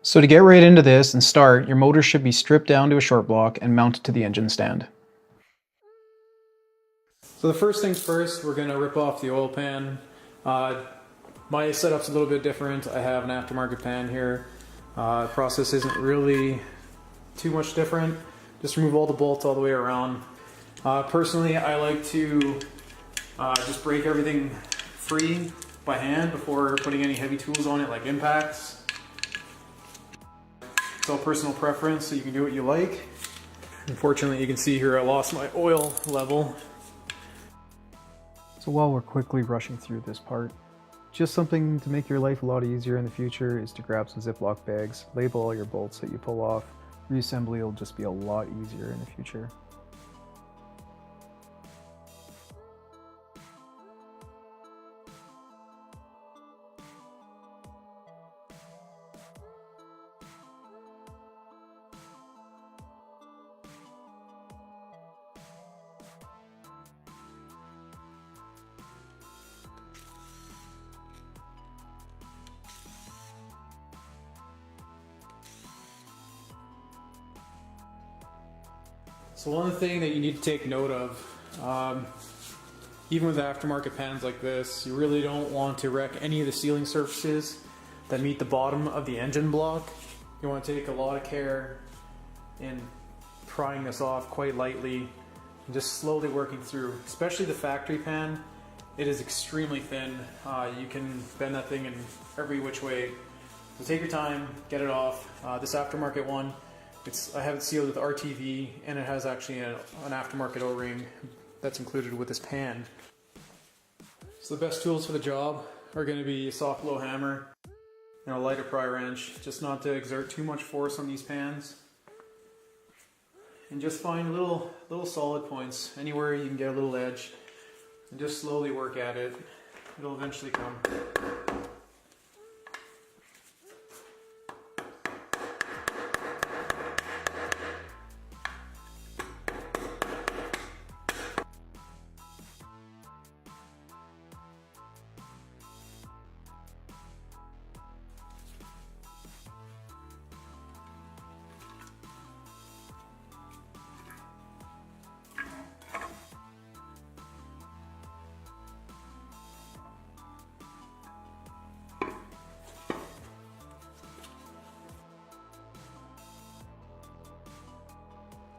So to get right into this and start, your motor should be stripped down to a short block and mounted to the engine stand. So the first things first, we're going to rip off the oil pan. My setup's a little bit different. I have an aftermarket pan here. The process isn't really too much different. Just remove all the bolts all the way around. Personally, I like to just break everything free by hand before putting any heavy tools on it like impacts. It's all personal preference, so you can do what you like. Unfortunately, you can see here I lost my oil level. So while we're quickly rushing through this part, just something to make your life a lot easier in the future is to grab some Ziploc bags, label all your bolts that you pull off. Reassembly will just be a lot easier in the future. So one thing that you need to take note of, even with aftermarket pans like this, you really don't want to wreck any of the sealing surfaces that meet the bottom of the engine block. You want to take a lot of care in prying this off quite lightly and just slowly working through, especially the factory pan. It is extremely thin. You can bend that thing in every which way. So take your time, get it off. This aftermarket one, I have it sealed with RTV, and it has actually an aftermarket O-ring that's included with this pan. So the best tools for the job are going to be a soft blow hammer and a lighter pry wrench, just not to exert too much force on these pans. And just find little solid points, anywhere you can get a little edge, and just slowly work at it. It'll eventually come.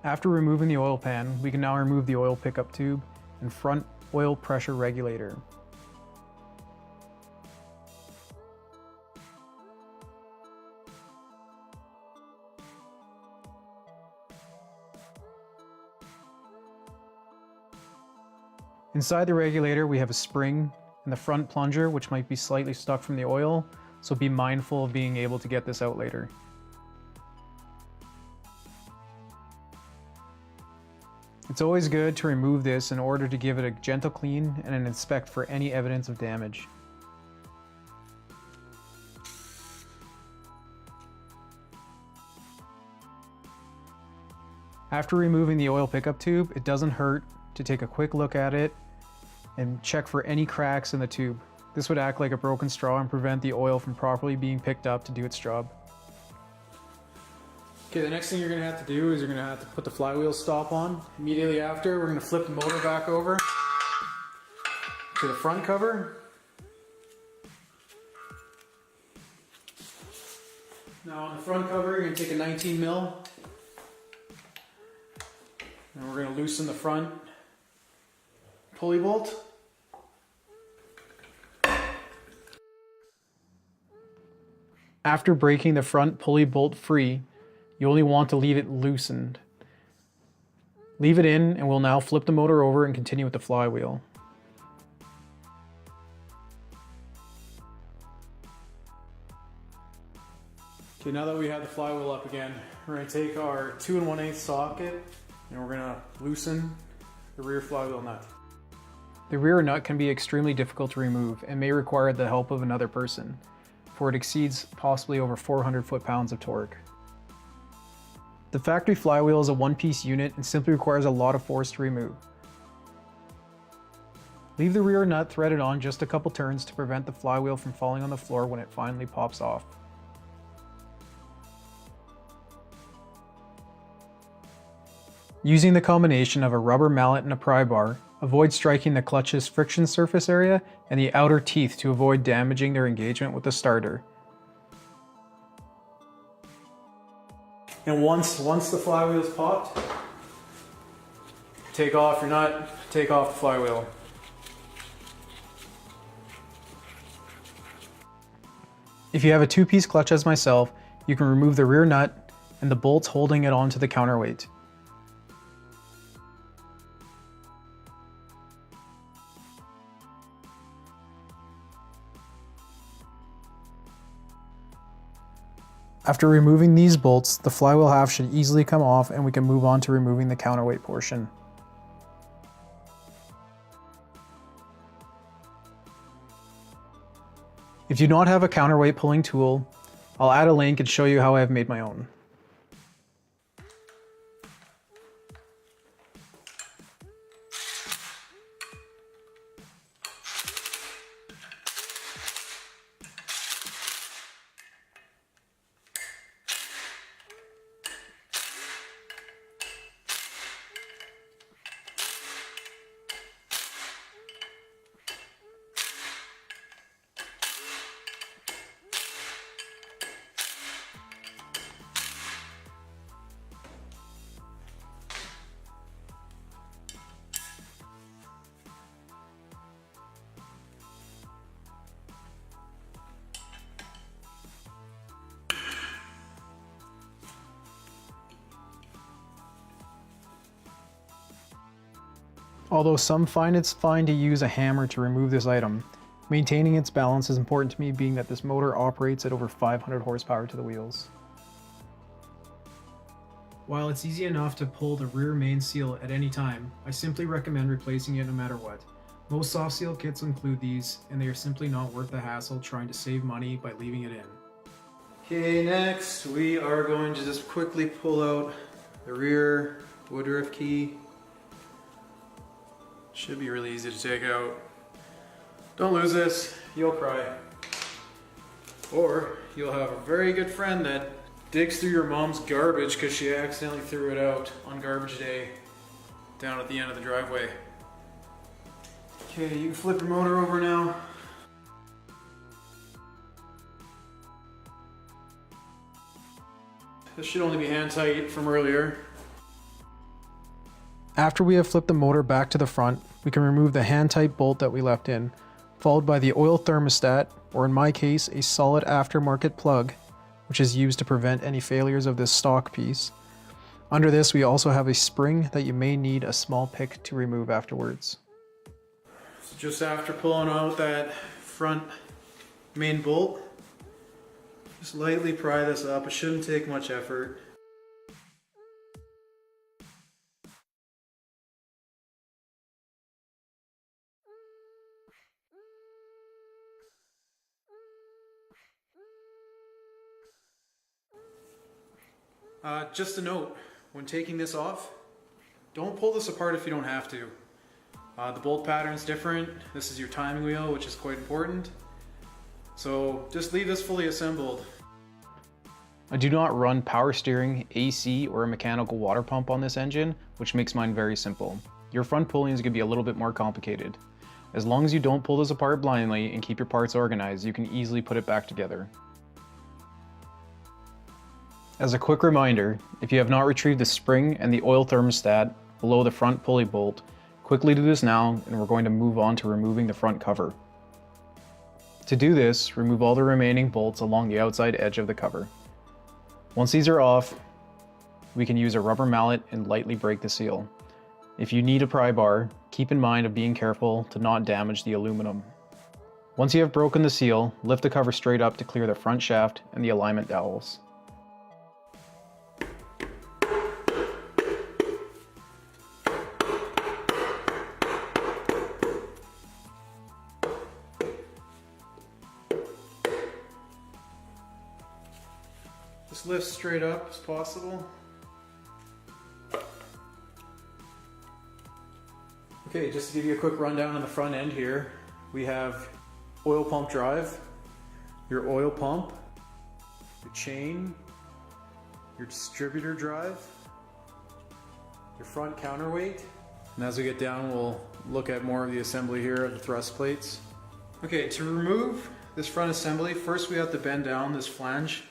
After removing the oil pan, we can now remove the oil pickup tube and front oil pressure regulator. Inside the regulator, we have a spring and the front plunger, which might be slightly stuck from the oil, so be mindful of being able to get this out later. It's always good to remove this in order to give it a gentle clean and inspect for any evidence of damage. After removing the oil pickup tube, it doesn't hurt to take a quick look at it and check for any cracks in the tube. This would act like a broken straw and prevent the oil from properly being picked up to do its job. Okay, the next thing you're going to have to do is you're going to have to put the flywheel stop on. Immediately after, we're going to flip the motor back over to the front cover. Now on the front cover, you're going to take a 19 mil and we're going to loosen the front pulley bolt. After breaking the front pulley bolt free, you only want to leave it loosened. Leave it in and we'll now flip the motor over and continue with the flywheel. Okay, now that we have the flywheel up again, we're going to take our 2 1/8 socket and we're going to loosen the rear flywheel nut. The rear nut can be extremely difficult to remove and may require the help of another person, for it exceeds possibly over 400 foot-pounds of torque. The factory flywheel is a one-piece unit and simply requires a lot of force to remove. Leave the rear nut threaded on just a couple turns to prevent the flywheel from falling on the floor when it finally pops off. Using the combination of a rubber mallet and a pry bar, avoid striking the clutch's friction surface area and the outer teeth to avoid damaging their engagement with the starter. And once the flywheel is popped, take off your nut, take off the flywheel. If you have a two-piece clutch as myself, you can remove the rear nut and the bolts holding it onto the counterweight. After removing these bolts, the flywheel half should easily come off and we can move on to removing the counterweight portion. If you do not have a counterweight pulling tool, I'll add a link and show you how I've made my own. Although some find it's fine to use a hammer to remove this item, maintaining its balance is important to me, being that this motor operates at over 500 horsepower to the wheels. While it's easy enough to pull the rear main seal at any time, I simply recommend replacing it no matter what. Most soft seal kits include these, and they are simply not worth the hassle trying to save money by leaving it in. Okay, next we are going to just quickly pull out the rear woodruff key. Should be really easy to take out. Don't lose this, you'll cry. Or you'll have a very good friend that digs through your mom's garbage because she accidentally threw it out on garbage day down at the end of the driveway. Okay, you can flip your motor over now. This should only be hand tight from earlier. After we have flipped the motor back to the front, we can remove the hand-tight bolt that we left in, followed by the oil thermostat, or in my case, a solid aftermarket plug, which is used to prevent any failures of this stock piece. Under this, we also have a spring that you may need a small pick to remove afterwards. So just after pulling out that front main bolt, just lightly pry this up. It shouldn't take much effort. Just a note, when taking this off, don't pull this apart if you don't have to. The bolt pattern's different. This is your timing wheel, which is quite important. So just leave this fully assembled. I do not run power steering, AC, or a mechanical water pump on this engine, which makes mine very simple. Your front pulling is going to be a little bit more complicated. As long as you don't pull this apart blindly and keep your parts organized, you can easily put it back together. As a quick reminder, if you have not retrieved the spring and the oil thermostat below the front pulley bolt, quickly do this now, and we're going to move on to removing the front cover. To do this, remove all the remaining bolts along the outside edge of the cover. Once these are off, we can use a rubber mallet and lightly break the seal. If you need a pry bar, keep in mind of being careful to not damage the aluminum. Once you have broken the seal, lift the cover straight up to clear the front shaft and the alignment dowels. Just lift straight up as possible. Okay, just to give you a quick rundown on the front end here, we have oil pump drive, your oil pump, your chain, your distributor drive, your front counterweight. And as we get down, we'll look at more of the assembly here of the thrust plates. Okay, to remove this front assembly, first we have to bend down this flange.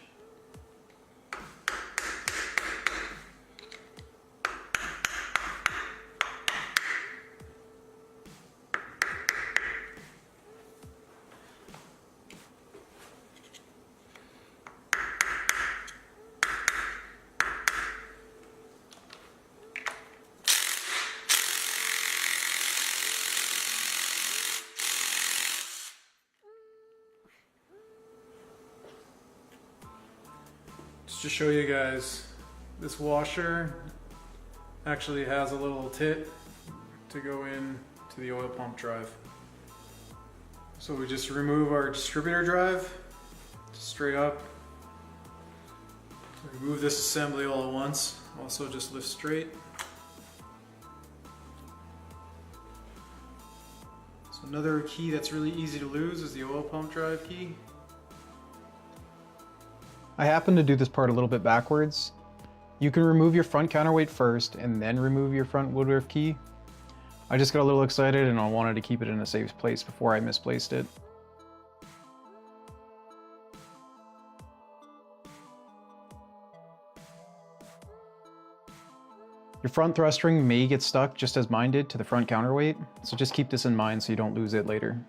Just to show you guys, this washer actually has a little tit to go in to the oil pump drive. So we just remove our distributor drive straight up. Remove this assembly all at once. Also just lift straight. So another key that's really easy to lose is the oil pump drive key. I happen to do this part a little bit backwards. You can remove your front counterweight first and then remove your front woodwork key. I just got a little excited and I wanted to keep it in a safe place before I misplaced it. Your front thrust ring may get stuck just as mine did to the front counterweight, so just keep this in mind so you don't lose it later.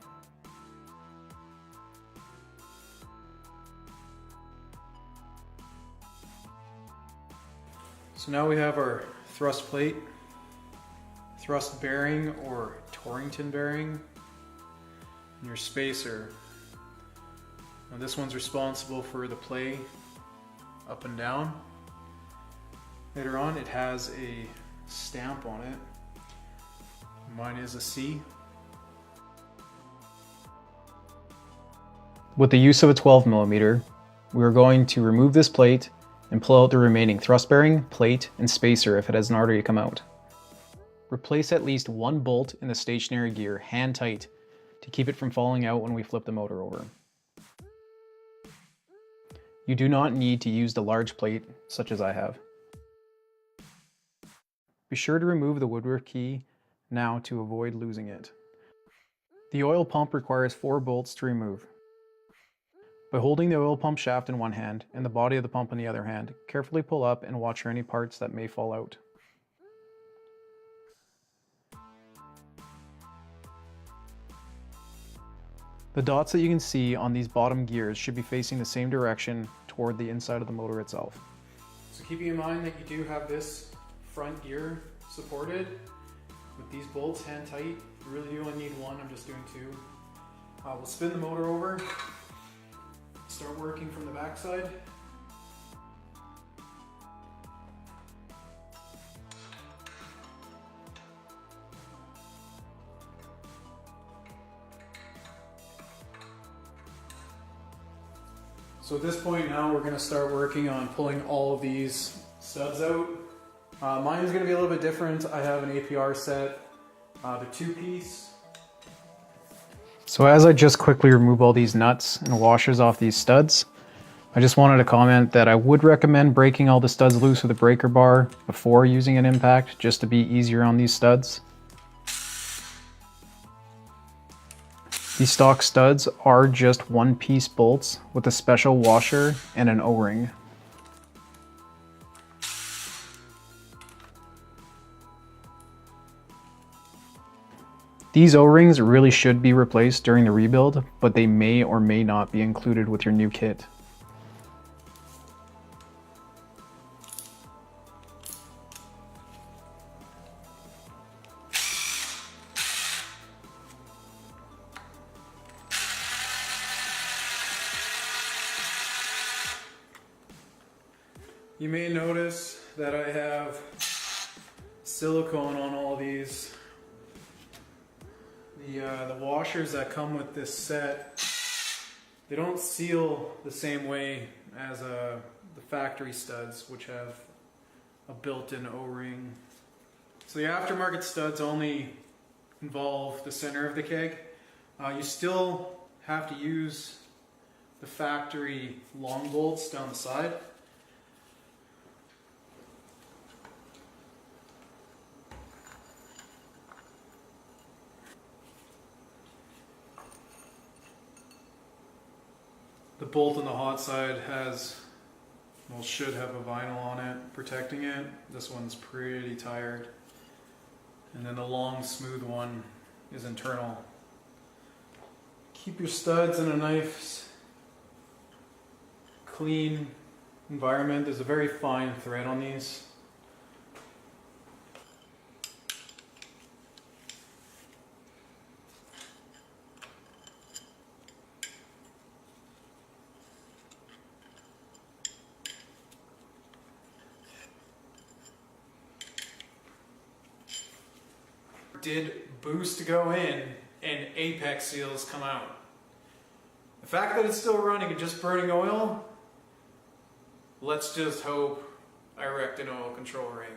So now we have our thrust plate, thrust bearing or Torrington bearing, and your spacer. Now this one's responsible for the play up and down. Later on it has a stamp on it. Mine is a C. With the use of a 12mm, we are going to remove this plate and pull out the remaining thrust bearing, plate, and spacer if it hasn't already come out. Replace at least one bolt in the stationary gear hand tight to keep it from falling out when we flip the motor over. You do not need to use the large plate such as I have. Be sure to remove the woodwork key now to avoid losing it. The oil pump requires 4 bolts to remove. By holding the oil pump shaft in one hand and the body of the pump in the other hand, carefully pull up and watch for any parts that may fall out. The dots that you can see on these bottom gears should be facing the same direction toward the inside of the motor itself. So keeping in mind that you do have this front gear supported with these bolts hand tight. You really do only need one, I'm just doing 2. We'll spin the motor over. Start working from the backside. So at this point now we're going to start working on pulling all of these studs out. Mine is going to be a little bit different. I have an APR set, the 2-piece. So as I just quickly remove all these nuts and washers off these studs, I just wanted to comment that I would recommend breaking all the studs loose with a breaker bar before using an impact, just to be easier on these studs. These stock studs are just 1-piece bolts with a special washer and an O-ring. These O-rings really should be replaced during the rebuild, but they may or may not be included with your new kit. You may notice that I have silicone on all these. The washers that come with this set, they don't seal the same way as the factory studs, which have a built-in O-ring. So the aftermarket studs only involve the center of the keg. You still have to use the factory long bolts down the side. The bolt on the hot side should have a vinyl on it protecting it. This one's pretty tired. And then the long smooth one is internal. Keep your studs in a nice clean environment. There's a very fine thread on these. Did boost go in and apex seals come out. The fact that it's still running and just burning oil, let's just hope I wrecked an oil control ring.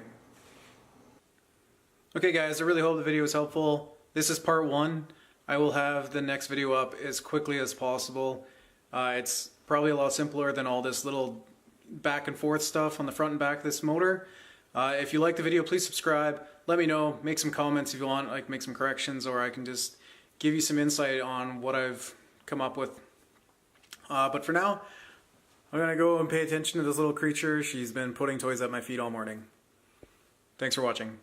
Okay guys, I really hope the video was helpful. This is part 1. I will have the next video up as quickly as possible. It's probably a lot simpler than all this little back and forth stuff on the front and back of this motor. If you like the video, please subscribe. Let me know, make some comments if you want, like make some corrections, or I can just give you some insight on what I've come up with. But for now, I'm gonna go and pay attention to this little creature. She's been putting toys at my feet all morning. Thanks for watching.